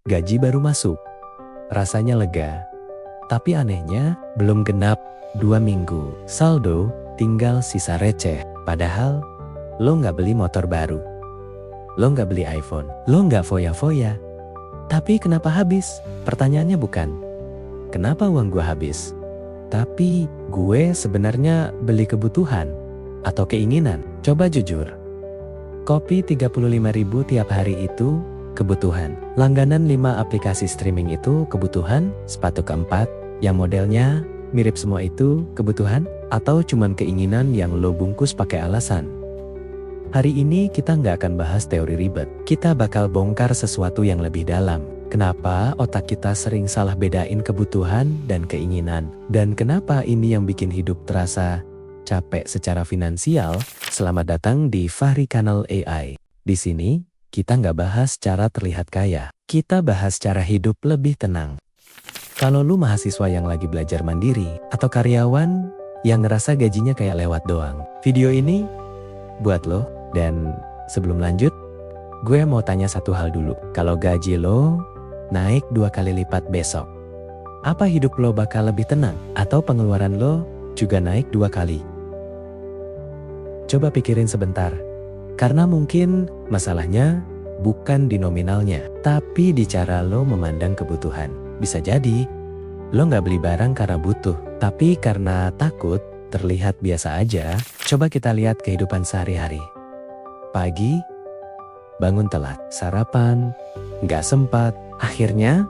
gaji baru masuk. Rasanya lega. Tapi anehnya, belum genap 2 minggu. Saldo tinggal sisa receh. Padahal, lo nggak beli motor baru. Lo nggak beli iPhone. Lo nggak foya-foya. Tapi kenapa habis? Pertanyaannya bukan, kenapa uang gue habis? Tapi gue sebenarnya beli kebutuhan atau keinginan. Coba jujur. Kopi 35.000 tiap hari itu kebutuhan. Langganan 5 aplikasi streaming itu kebutuhan. Sepatu keempat yang modelnya mirip semua itu kebutuhan. Atau cuman keinginan yang lo bungkus pakai alasan. Hari ini kita nggak akan bahas teori ribet. Kita bakal bongkar sesuatu yang lebih dalam. Kenapa otak kita sering salah bedain kebutuhan dan keinginan? Dan kenapa ini yang bikin hidup terasa capek secara finansial? Selamat datang di Fahri Kanal AI. Di sini, kita nggak bahas cara terlihat kaya. Kita bahas cara hidup lebih tenang. Kalau lu mahasiswa yang lagi belajar mandiri, atau karyawan yang ngerasa gajinya kayak lewat doang, video ini buat lo. Dan sebelum lanjut, gue mau tanya satu hal dulu. Kalau gaji lo naik 2 kali lipat besok, apa hidup lo bakal lebih tenang? Atau pengeluaran lo juga naik 2 kali? Coba pikirin sebentar. Karena mungkin masalahnya bukan di nominalnya, tapi di cara lo memandang kebutuhan. Bisa jadi lo nggak beli barang karena butuh, tapi karena takut terlihat biasa aja. Coba kita lihat kehidupan sehari-hari. Pagi, bangun telat, sarapan, nggak sempat. Akhirnya,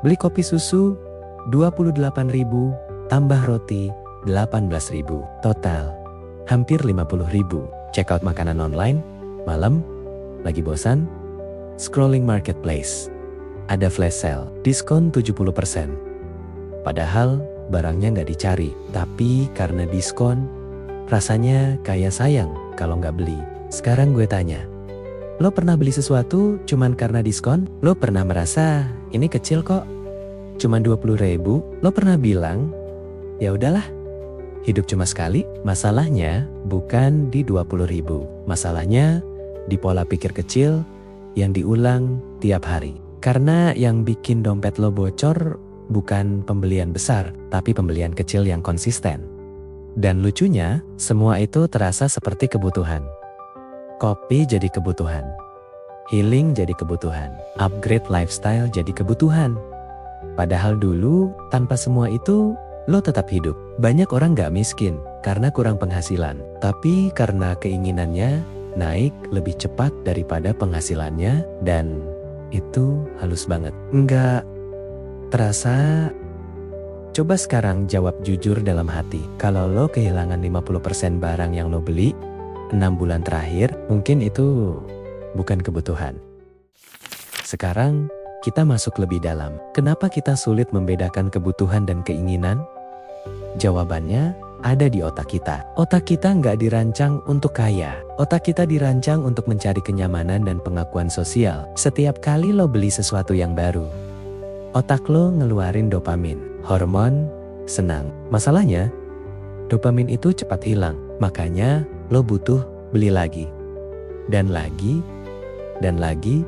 beli kopi susu 28.000, tambah roti 18.000. Total, hampir 50.000. Check out makanan online, malam, lagi bosan, scrolling marketplace. Ada flash sale, diskon 70%. Padahal, barangnya nggak dicari. Tapi karena diskon, rasanya kayak sayang kalau nggak beli. Sekarang gue tanya, lo pernah beli sesuatu cuman karena diskon? Lo pernah merasa ini kecil kok, cuman 20.000? Lo pernah bilang, ya udahlah, hidup cuma sekali? Masalahnya bukan di 20.000. Masalahnya di pola pikir kecil yang diulang tiap hari. Karena yang bikin dompet lo bocor bukan pembelian besar, tapi pembelian kecil yang konsisten. Dan lucunya, semua itu terasa seperti kebutuhan. Kopi jadi kebutuhan, healing jadi kebutuhan, upgrade lifestyle jadi kebutuhan. Padahal dulu, tanpa semua itu, lo tetap hidup. Banyak orang gak miskin karena kurang penghasilan, tapi karena keinginannya naik lebih cepat daripada penghasilannya, dan itu halus banget. Enggak terasa. Coba sekarang jawab jujur dalam hati. Kalau lo kehilangan 50% barang yang lo beli 6 bulan terakhir, mungkin itu bukan kebutuhan. Sekarang, kita masuk lebih dalam. Kenapa kita sulit membedakan kebutuhan dan keinginan? Jawabannya ada di otak kita. Otak kita nggak dirancang untuk kaya. Otak kita dirancang untuk mencari kenyamanan dan pengakuan sosial. Setiap kali lo beli sesuatu yang baru, otak lo ngeluarin dopamin, hormon senang. Masalahnya, dopamin itu cepat hilang. Makanya, lo butuh beli lagi. Dan lagi. Dan lagi.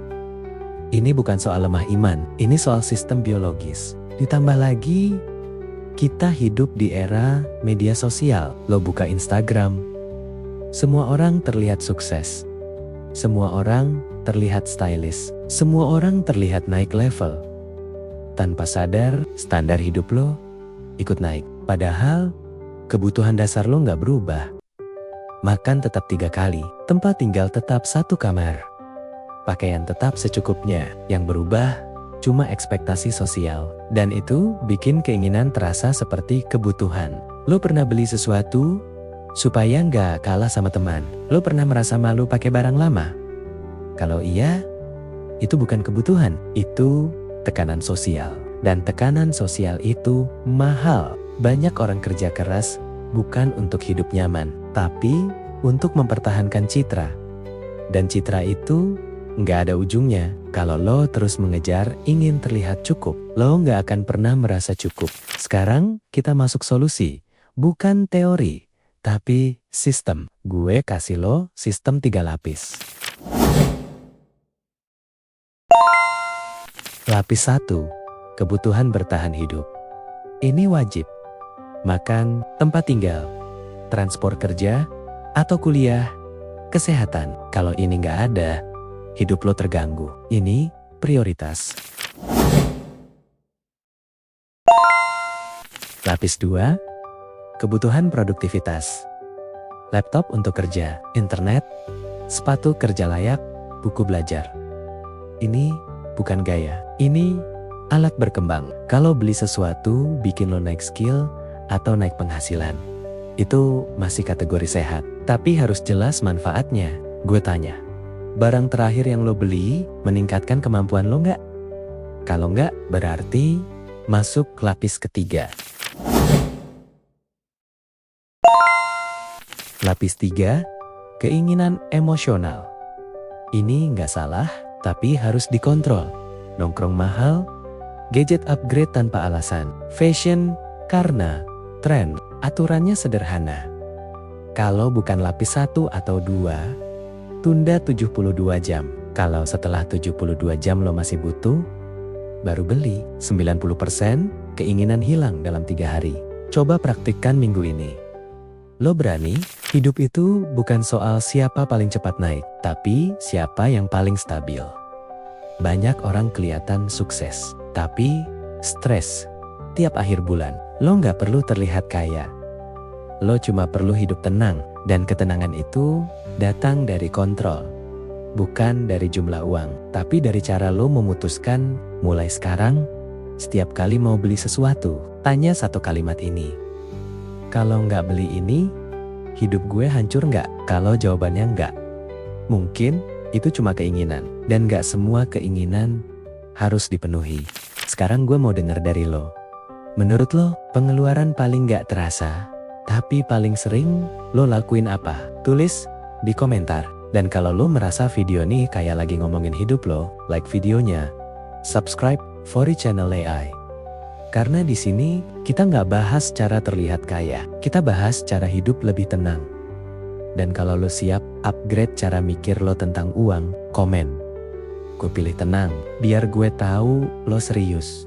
Ini bukan soal lemah iman. Ini soal sistem biologis. Ditambah lagi, kita hidup di era media sosial. Lo buka Instagram. Semua orang terlihat sukses. Semua orang terlihat stylish. Semua orang terlihat naik level. Tanpa sadar, standar hidup lo ikut naik. Padahal, kebutuhan dasar lo nggak berubah. Makan tetap 3 kali, tempat tinggal tetap 1 kamar. Pakaian tetap secukupnya, yang berubah cuma ekspektasi sosial. Dan itu bikin keinginan terasa seperti kebutuhan. Lo pernah beli sesuatu supaya nggak kalah sama teman? Lo pernah merasa malu pakai barang lama? Kalau iya, itu bukan kebutuhan, itu tekanan sosial. Dan tekanan sosial itu mahal. Banyak orang kerja keras bukan untuk hidup nyaman, tapi untuk mempertahankan citra. Dan citra itu nggak ada ujungnya. Kalau lo terus mengejar ingin terlihat cukup, lo nggak akan pernah merasa cukup. Sekarang kita masuk solusi, bukan teori, tapi sistem. Gue kasih lo sistem 3 lapis. Lapis 1. Kebutuhan bertahan hidup. Ini wajib. Makan, tempat tinggal, transport kerja, atau kuliah, kesehatan. Kalau ini nggak ada, hidup lo terganggu. Ini prioritas. Lapis 2. Kebutuhan produktivitas. Laptop untuk kerja, internet, sepatu kerja layak, buku belajar. Ini bukan gaya, ini alat berkembang. Kalau beli sesuatu bikin lo naik skill atau naik penghasilan, itu masih kategori sehat. Tapi harus jelas manfaatnya. Gue tanya, barang terakhir yang lo beli meningkatkan kemampuan lo nggak? Kalau nggak, berarti masuk lapis ketiga. Lapis 3. Keinginan emosional. Ini nggak salah, tapi harus dikontrol. Nongkrong mahal, gadget upgrade tanpa alasan, fashion karena tren, aturannya sederhana. Kalau bukan lapis 1 atau 2, tunda 72 jam. Kalau setelah 72 jam lo masih butuh, baru beli. 90% keinginan hilang dalam 3 hari. Coba praktikkan minggu ini. Lo berani? Hidup itu bukan soal siapa paling cepat naik, tapi siapa yang paling stabil. Banyak orang kelihatan sukses, tapi stres tiap akhir bulan. Lo nggak perlu terlihat kaya. Lo cuma perlu hidup tenang, dan ketenangan itu datang dari kontrol. Bukan dari jumlah uang, tapi dari cara lo memutuskan mulai sekarang, setiap kali mau beli sesuatu, tanya satu kalimat ini. Kalau nggak beli ini, hidup gue hancur nggak? Kalau jawabannya nggak, mungkin itu cuma keinginan. Dan nggak semua keinginan harus dipenuhi. Sekarang gue mau denger dari lo. Menurut lo, pengeluaran paling nggak terasa, tapi paling sering lo lakuin apa? Tulis di komentar. Dan kalau lo merasa video ini kayak lagi ngomongin hidup lo, like videonya, subscribe Fori Channel AI. Karena di sini kita nggak bahas cara terlihat kaya, kita bahas cara hidup lebih tenang. Dan kalau lo siap upgrade cara mikir lo tentang uang, komen. Gue pilih tenang, biar gue tahu lo serius.